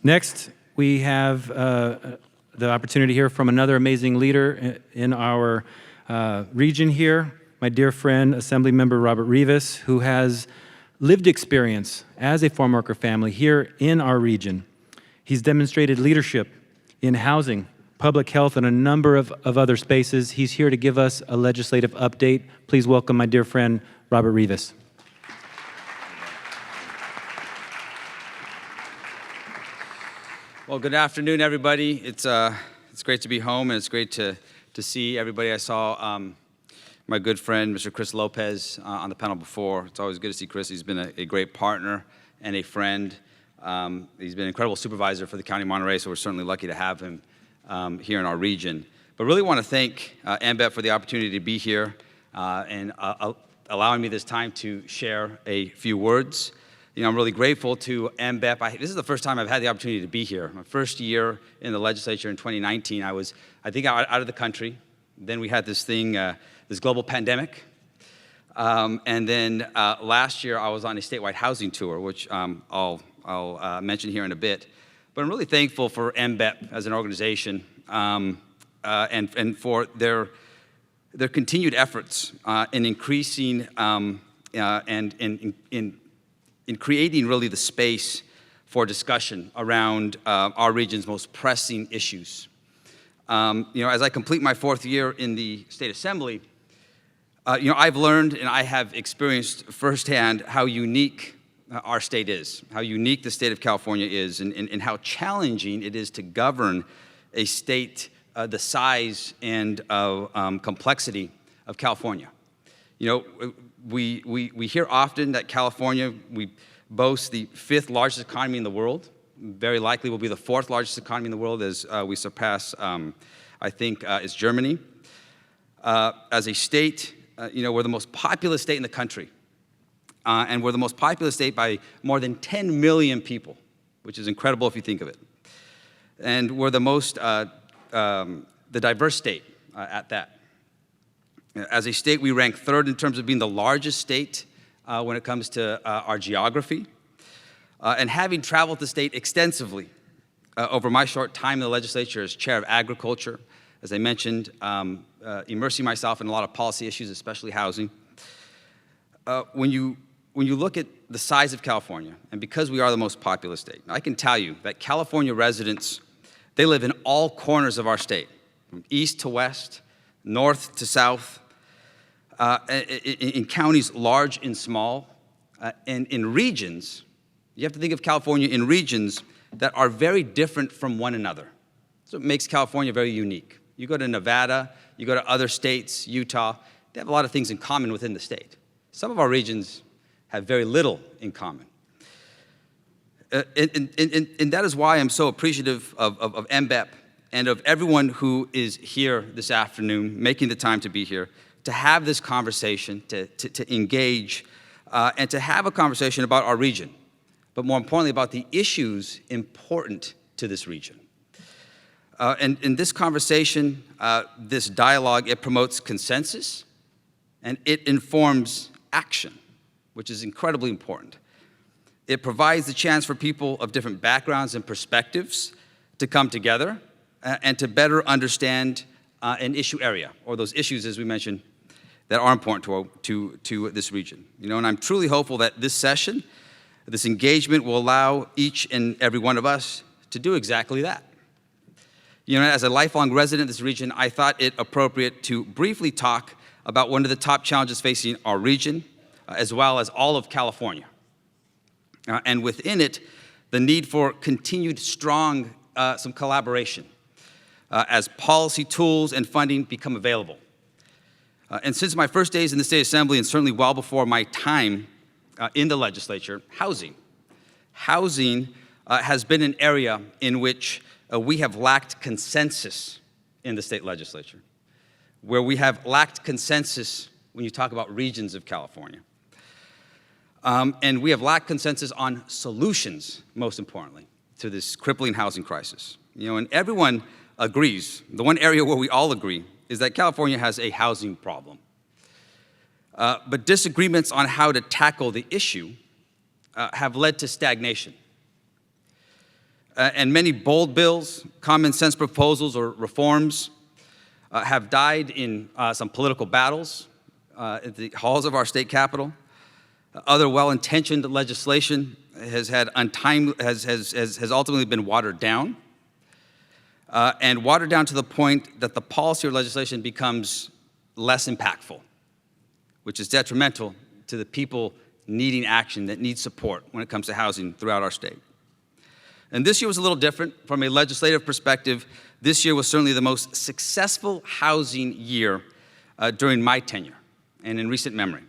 Next, we have the opportunity to hear from another amazing leader in our region here, my dear friend, Assemblymember Robert Rivas, who has lived experience as a farm worker family here in our region. He's demonstrated leadership in housing, public health, and a number of other spaces. He's here to give us a legislative update. Please welcome my dear friend, Robert Rivas. Well, good afternoon, everybody. It's great to be home, and it's great to see everybody. I saw my good friend, Mr. Chris Lopez, on the panel before. It's always good to see Chris. He's been a great partner and a friend. He's been an incredible supervisor for the County of Monterey, so we're certainly lucky to have him here in our region. But really want to thank AMBEP for the opportunity to be here and allowing me this time to share a few words. You know, I'm really grateful to AMBEP. This is the first time I've had the opportunity to be here. My first year in the legislature in 2019, I was, out of the country. Then we had this thing, this global pandemic. And then last year, I was on a statewide housing tour, which I'll mention here in a bit. But I'm really thankful for AMBEP as an organization and for their continued efforts in increasing and in creating really the space for discussion around our region's most pressing issues. As I complete my fourth year in the State Assembly, I've learned and I have experienced firsthand how unique our state is, how unique the state of California is, and how challenging it is to govern a state the size and complexity of California. We hear often that California, we boast the 5th largest economy in the world. Very likely will be the 4th largest economy in the world as we surpass, is Germany. As a state, we're the most populous state in the country. And we're the most populous state by more than 10 million people, which is incredible if you think of it. And we're the most, the diverse state at that. As a state, we rank 3rd in terms of being the largest state when it comes to our geography. And having traveled the state extensively over my short time in the legislature as chair of agriculture, as I mentioned, immersing myself in a lot of policy issues, especially housing. When you look at the size of California, and because we are the most populous state, I can tell you that California residents, they live in all corners of our state, from east to west, north to south, in counties large and small, and in regions. You have to think of California in regions that are very different from one another. So it makes California very unique. You go to Nevada, you go to other states, Utah, they have a lot of things in common within the state. Some of our regions have very little in common. And that is why I'm so appreciative of AMBEP and of everyone who is here this afternoon, making the time to be here, to have this conversation, to engage, and to have a conversation about our region, but more importantly about the issues important to this region. And in this conversation, this dialogue, it promotes consensus, and it informs action, which is incredibly important. It provides the chance for people of different backgrounds and perspectives to come together and to better understand an issue area, or those issues, as we mentioned, that are important to this region. And I'm truly hopeful that this session, this engagement will allow each and every one of us to do exactly that. As a lifelong resident of this region, I thought it appropriate to briefly talk about one of the top challenges facing our region, as well as all of California. And within it, the need for continued strong some collaboration as policy tools and funding become available. And since my first days in the State Assembly, and certainly well before my time in the legislature, housing has been an area in which we have lacked consensus in the state legislature, where we have lacked consensus when you talk about regions of California. And we have lacked consensus on solutions, most importantly, to this crippling housing crisis. And everyone agrees, the one area where we all agree is that California has a housing problem. But disagreements on how to tackle the issue have led to stagnation. And many bold bills, common sense proposals, or reforms have died in some political battles at the halls of our state capitol. Other well-intentioned legislation has ultimately been watered down, and watered down to the point that the policy or legislation becomes less impactful, which is detrimental to the people needing action, that need support when it comes to housing throughout our state. And this year was a little different. From a legislative perspective, this year was certainly the most successful housing year during my tenure and in recent memory.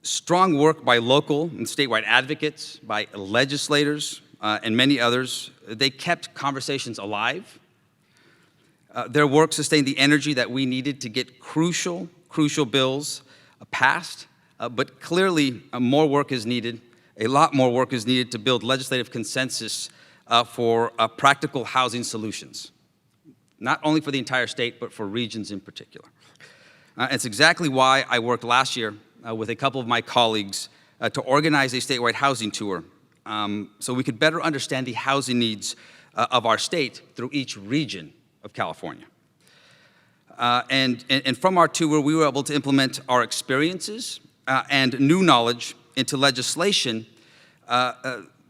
Strong work by local and statewide advocates, by legislators, and many others. They kept conversations alive. Their work sustained the energy that we needed to get crucial bills passed, but clearly more work is needed. A lot more work is needed to build legislative consensus for practical housing solutions, not only for the entire state, but for regions in particular. It's exactly why I worked last year with a couple of my colleagues to organize a statewide housing tour, so we could better understand the housing needs of our state through each region of California. And from our tour, we were able to implement our experiences and new knowledge into legislation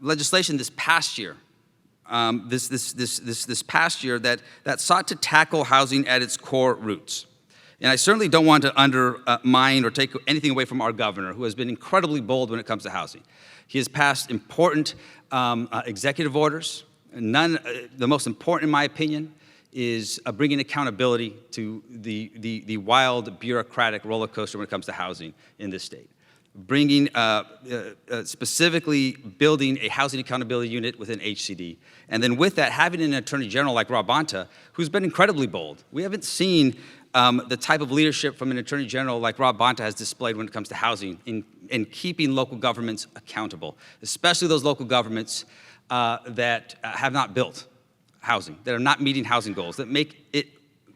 this past year, this past year that sought to tackle housing at its core roots. And I certainly don't want to undermine or take anything away from our governor, who has been incredibly bold when it comes to housing. He has passed important executive orders. The most important, in my opinion, is bringing accountability to the wild bureaucratic roller coaster when it comes to housing in this state. Bringing, specifically building a housing accountability unit within HCD. And then with that, having an attorney general like Rob Bonta, who's been incredibly bold. We haven't seen the type of leadership from an attorney general like Rob Bonta has displayed when it comes to housing in keeping local governments accountable, especially those local governments that have not built housing, that are not meeting housing goals, that make it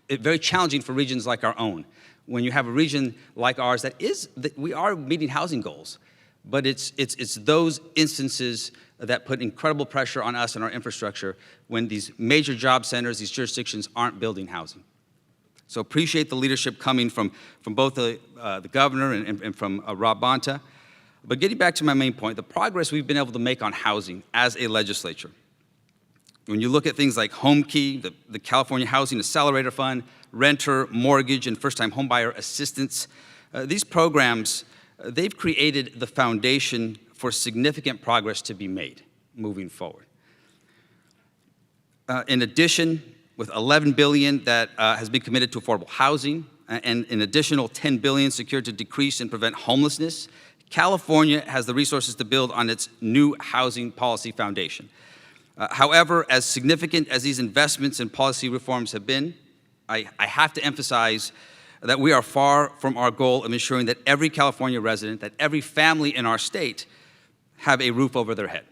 very challenging for regions like our own. When you have a region like ours we are meeting housing goals, but it's those instances that put incredible pressure on us and our infrastructure when these major job centers, these jurisdictions aren't building housing. So appreciate the leadership coming from both the governor and from Rob Bonta. But getting back to my main point, the progress we've been able to make on housing as a legislature. When you look at things like HomeKey, the California Housing Accelerator Fund, renter, mortgage, and first-time homebuyer assistance, these programs, they've created the foundation for significant progress to be made moving forward. In addition, with $11 billion that has been committed to affordable housing and an additional $10 billion secured to decrease and prevent homelessness, California has the resources to build on its new housing policy foundation. However, as significant as these investments and policy reforms have been, I have to emphasize that we are far from our goal of ensuring that every California resident, that every family in our state have a roof over their head.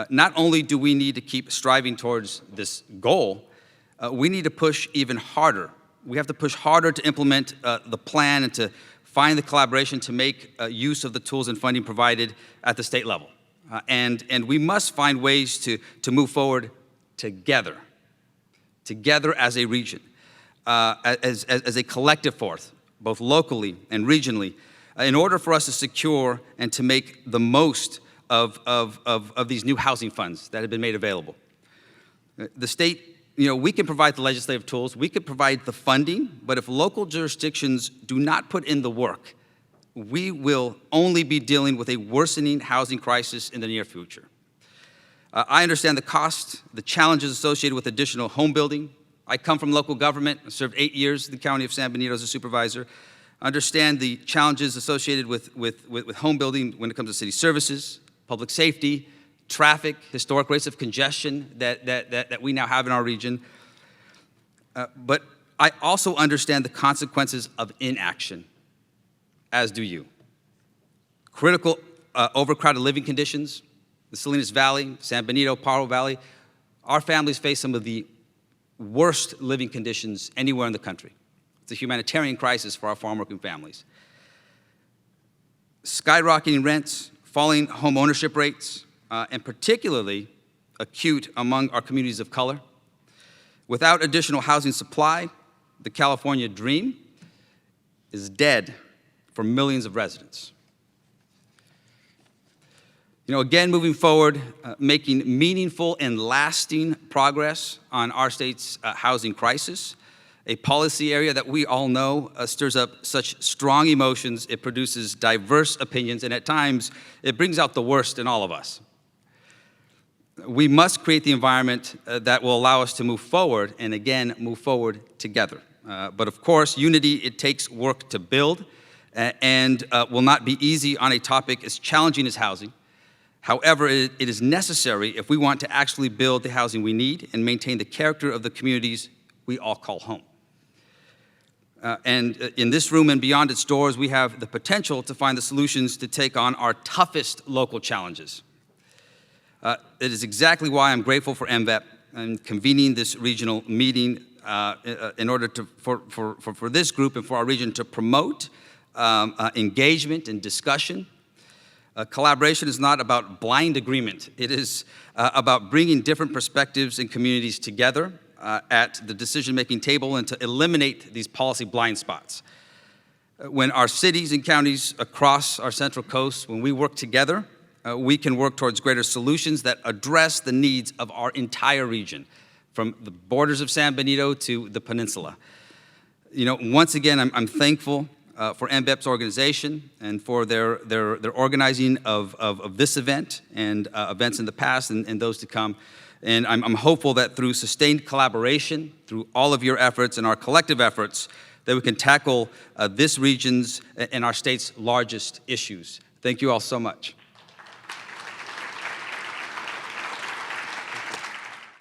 Not only do we need to keep striving towards this goal, we need to push even harder. We have to push harder to implement the plan and to find the collaboration to make use of the tools and funding provided at the state level. And we must find ways to move forward together as a region, as a collective force, both locally and regionally, in order for us to secure and to make the most of these new housing funds that have been made available. The state, we can provide the legislative tools, we could provide the funding, but if local jurisdictions do not put in the work, we will only be dealing with a worsening housing crisis in the near future. I understand the cost, the challenges associated with additional home building. I come from local government. I served 8 years in the county of San Benito as a supervisor. I understand the challenges associated with home building when it comes to city services, public safety, traffic, historic rates of congestion that we now have in our region. But I also understand the consequences of inaction, as do you. Critical overcrowded living conditions, the Salinas Valley, San Benito, Paro Valley, our families face some of the worst living conditions anywhere in the country. It's a humanitarian crisis for our farm-working families. Skyrocketing rents, falling home ownership rates, and particularly acute among our communities of color. Without additional housing supply, the California dream is dead for millions of residents. Again, moving forward, making meaningful and lasting progress on our state's housing crisis, a policy area that we all know stirs up such strong emotions, it produces diverse opinions, and at times, it brings out the worst in all of us. We must create the environment that will allow us to move forward, and again, move forward together. But of course, unity, it takes work to build, and will not be easy on a topic as challenging as housing. However, it is necessary if we want to actually build the housing we need and maintain the character of the communities we all call home. And in this room and beyond its doors, we have the potential to find the solutions to take on our toughest local challenges. It is exactly why I'm grateful for MVEP and convening this regional meeting in order for this group and for our region to promote engagement and discussion. Collaboration is not about blind agreement. It is about bringing different perspectives and communities together at the decision-making table and to eliminate these policy blind spots. When our cities and counties across our Central Coast, when we work together, we can work towards greater solutions that address the needs of our entire region, from the borders of San Benito to the peninsula. Once again, I'm thankful for MVEP's organization and for their organizing of this event and events in the past and those to come. And I'm hopeful that through sustained collaboration, through all of your efforts and our collective efforts, that we can tackle this region's and our state's largest issues. Thank you all so much.